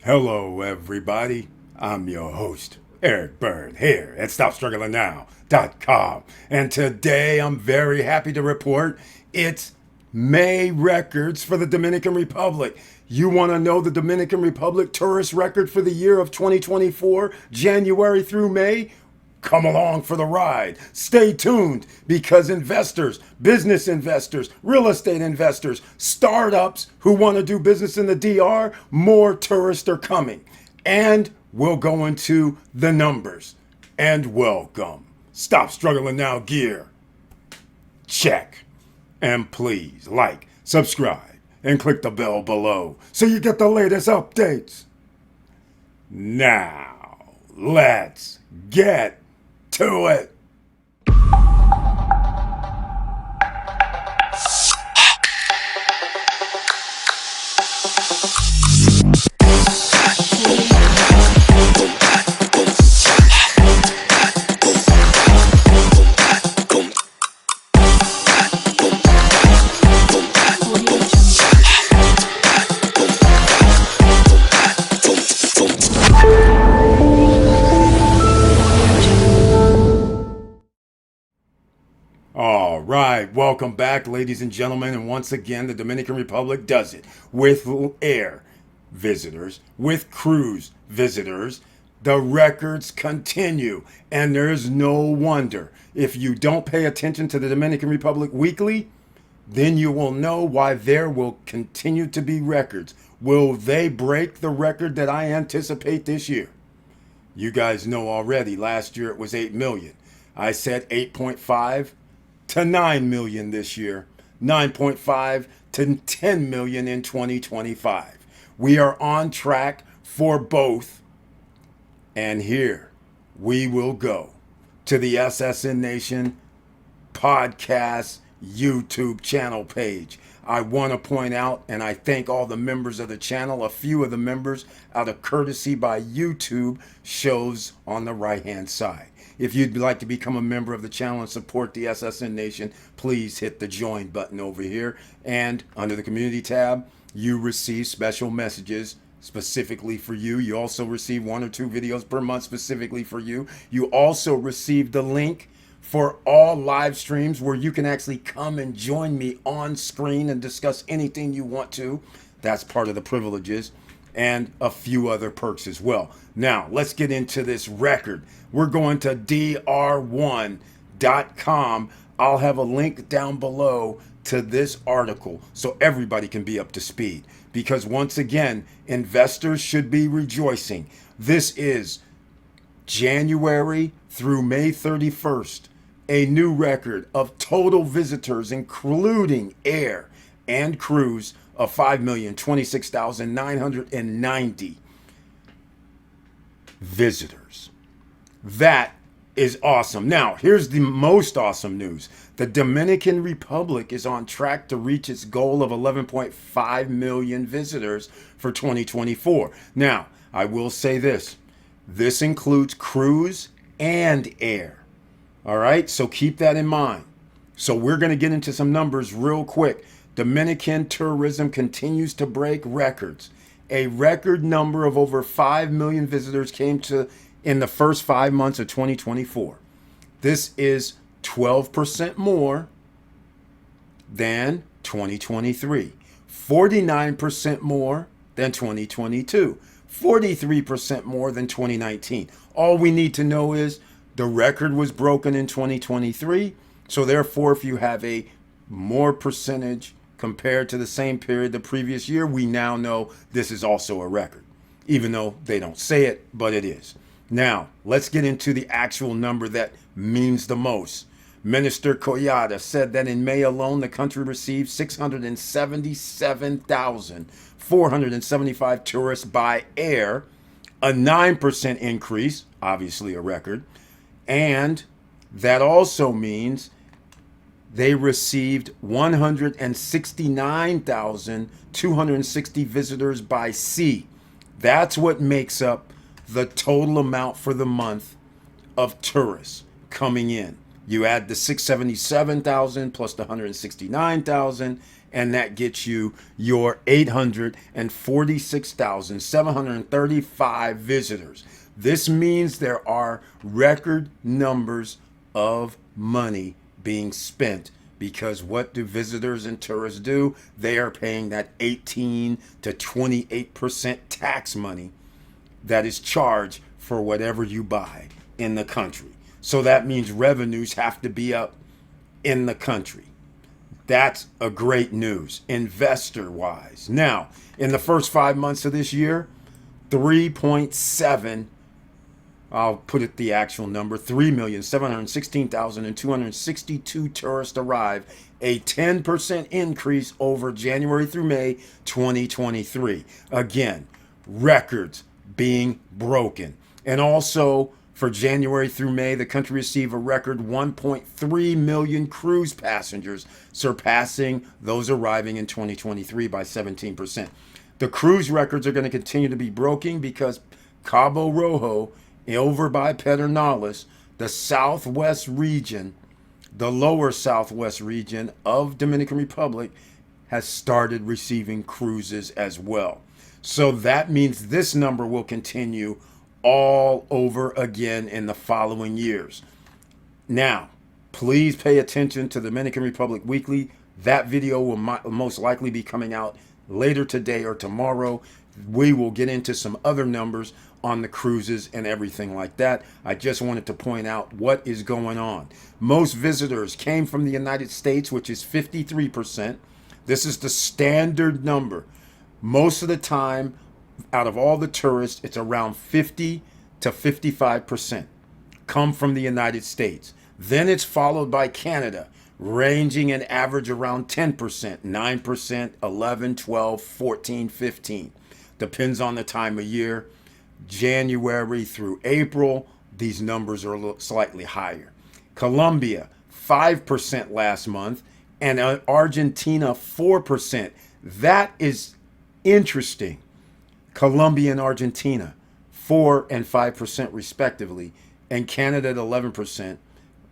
Hello, everybody. I'm your host, Eric Bird, here at StopStrugglingNow.com. And today I'm very happy to report it's May records for the Dominican Republic. You want to know the Dominican Republic tourist record for the year of 2024, January through May? Come along for the ride. Stay tuned because investors, business investors, real estate investors, startups who want to do business in the DR, more tourists are coming. And we'll go into the numbers. And welcome. Stop Struggling Now gear. Check. And please like, subscribe, and click the bell below so you get the latest updates. Now, let's get to it. All right, welcome back, ladies and gentlemen. And once again, the Dominican Republic does it with air visitors, with cruise visitors. The records continue, and there's no wonder. If you don't pay attention to the Dominican Republic weekly, then you will know why there will continue to be records. Will they break the record that I anticipate this year? You guys know already, last year it was 8 million. I said 8.5 to 9 million this year, 9.5 to 10 million in 2025. We are on track for both. And here we will go to the SSN Nation podcast YouTube channel page. I want to point out, and I thank all the members of the channel, a few of the members out of courtesy by YouTube shows on the right hand side. If you'd like to become a member of the channel and support the SSN Nation, please hit the join button over here. And under the community tab, you receive special messages specifically for you. You also receive 1 or 2 videos per month specifically for you. You also receive the link for all live streams where you can actually come and join me on screen and discuss anything you want to. That's part of the privileges and a few other perks as well. Now, let's get into this record. We're going to dr1.com. I'll have a link down below to this article so everybody can be up to speed. Because once again, investors should be rejoicing. This is January through May 31st, a new record of total visitors, including air and cruise, of 5,026,990 visitors. That is awesome. Now, here's the most awesome news. The Dominican Republic is on track to reach its goal of 11.5 million visitors for 2024. Now, I will say this. This includes cruise and air. All right, so keep that in mind. So we're going to get into some numbers real quick. Dominican tourism continues to break records. A record number of over 5 million visitors came to in the first 5 months of 2024. This is 12% more than 2023, 49% more than 2022, 43% more than 2019. All we need to know is the record was broken in 2023. So therefore, if you have a more percentage compared to the same period the previous year, we now know this is also a record, even though they don't say it, but it is. Now, let's get into the actual number that means the most. Minister Collada said that in May alone, the country received 677,475 tourists by air, a 9% increase, obviously a record. And that also means they received 169,260 visitors by sea. That's what makes up the total amount for the month of tourists coming in. You add the 677,000 plus the 169,000, and that gets you your 846,735 visitors. This means there are record numbers of money being spent, because what do visitors and tourists do? They are paying that 18 to 28% tax money that is charged for whatever you buy in the country. So that means revenues have to be up in the country. That's a great news, investor wise. Now, in the first 5 months of this year, 3.7, I'll put it the actual number, 3,716,262 tourists arrived, a 10% increase over January through May 2023. Again, records being broken. And also, for January through May, the country received a record 1.3 million cruise passengers, surpassing those arriving in 2023 by 17%. The cruise records are going to continue to be broken because Cabo Rojo, over by Pedernales, the southwest region, the lower southwest region of Dominican Republic, has started receiving cruises as well. So that means this number will continue all over again in the following years. Now, please pay attention to Dominican Republic Weekly. That video will most likely be coming out later today or tomorrow. We will get into some other numbers on the cruises and everything like that. I just wanted to point out what is going on. Most visitors came from the United States, which is 53%. This is the standard number. Most of the time, out of all the tourists, it's around 50 to 55% come from the United States. Then it's followed by Canada, ranging in average around 10%, 9%, 11, 12, 14, 15. Depends on the time of year. January through April, these numbers are a little slightly higher. Colombia, 5% last month, and Argentina, 4%. That is interesting. Colombia and Argentina, 4 and 5% respectively, and Canada at 11%,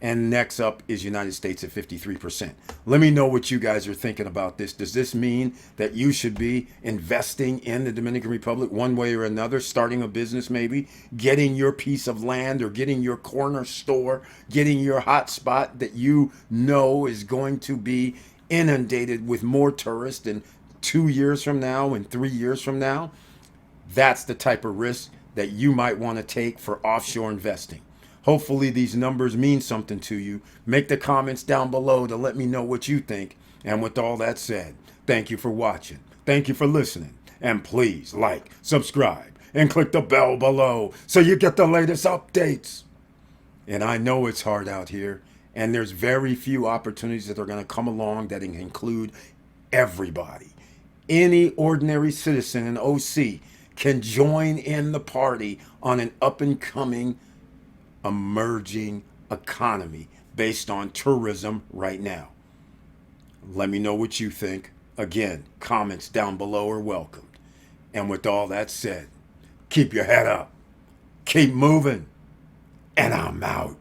and next up is United States at 53%. Let me know what you guys are thinking about this. Does this mean that you should be investing in the Dominican Republic one way or another, starting a business maybe, getting your piece of land or getting your corner store, getting your hot spot that you know is going to be inundated with more tourists in 2 years from now and 3 years from now? That's the type of risk that you might want to take for offshore investing. Hopefully these numbers mean something to you. Make the comments down below to let me know what you think. And with all that said, thank you for watching. Thank you for listening. And please like, subscribe, and click the bell below so you get the latest updates. And I know it's hard out here, and there's very few opportunities that are going to come along that include everybody. Any ordinary citizen in OC can join in the party on an up-and-coming emerging economy based on tourism right now. Let me know what you think. Again, comments down below are welcomed. And with all that said, keep your head up, keep moving, and I'm out.